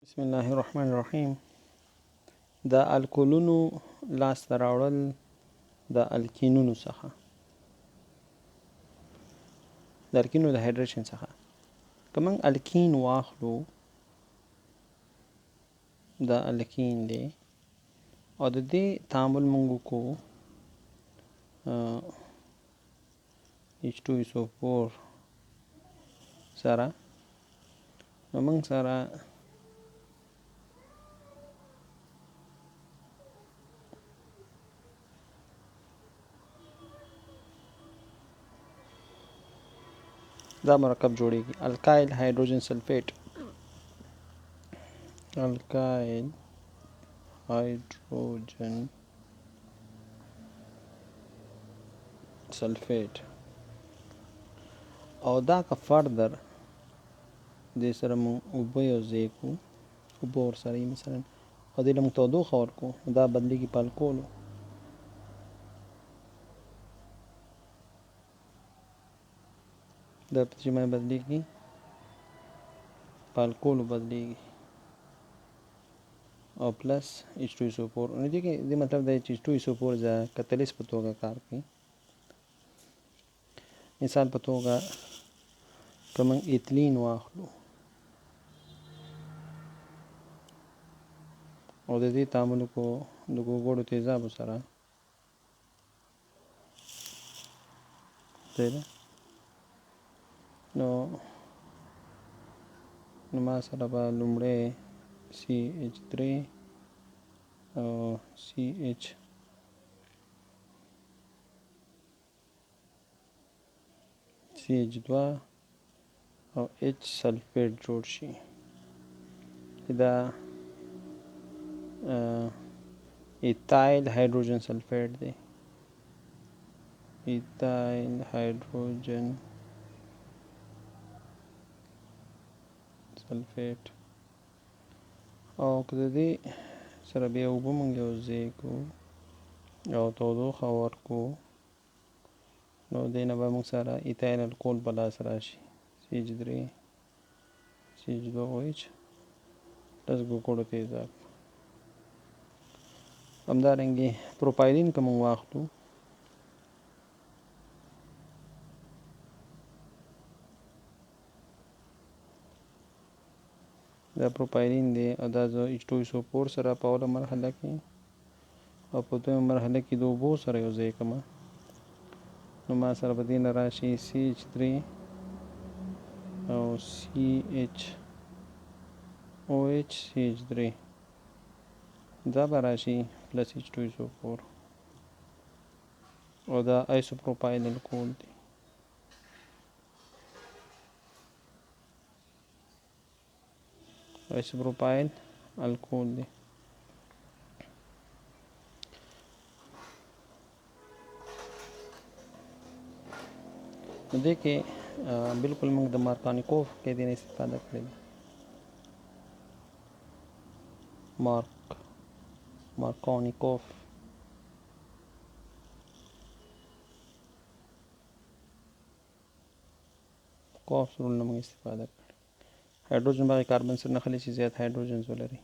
بسم الله الرحمن الرحیم. د الکولونو لاسته راوړل د الکينونو څخه، د الکينونو د هایدریشن څخه. که موږ الکین واخلو، دا الکین دی او د دې تعامل موږ وکړو H2SO4 سره، نو موږ سره دا مرکب جوړیږي، الکایل هایدروجن سلفیټ. الکایل هایدروجن سلفیټ. او دا که فردر دې سره مو اوبه یو ځای کړو، اوبه ورسره مثلا او دې له موږ تودوخه ورکړو، دا بدلېږي په الکولو. دا په چې باندې بدلېږي، په الکولو بدلېږي او پلس H2SO4. نو دې مطلب دی چې H2SO4 د کتلیس په توګه کار کوي. مثال په توګه که موږ ایتلین واخلو او د دې تعامل کو د ګوګړو تیزابو سره، نو ما سره به لومړی CH3 او CH2 او H سلفیټ جوړ شي. دا ایتایل هایدروجن سلفیټ دی. ایتایل هایدروجن سلفیټ. او که د دې سره بیا اوبه موږ یو ځای کړو او تودوخه ورکړو، نو دې نه به موږ سره ایتایل الکول په لاس راشي، CH3 CH2OH پلس ګوګړو تیزاب. همدارنګې پروپایلین که موږ واخلو، دا پروپایلین دی او دا H2SO4 سره په اوله مرحله کې او په دویمه مرحله کې د اوبو سره یو ځای کړم، نو ما سره په دې نه راشي CH3 او CH CH3 دا به راشي پلس H2SO4 او دا ایسوپروپایل الکول دی. ایسوپروپایل الکول دی. نو دې کې بالکل موږ د مارکانیکوف کې دې نه استفاده کړې ده. مارکانیکوف کوف رول نه موږ استفاده کړې. هایدروجن باقي کاربن سره نښلي چې زیات هایدروجنز ولري.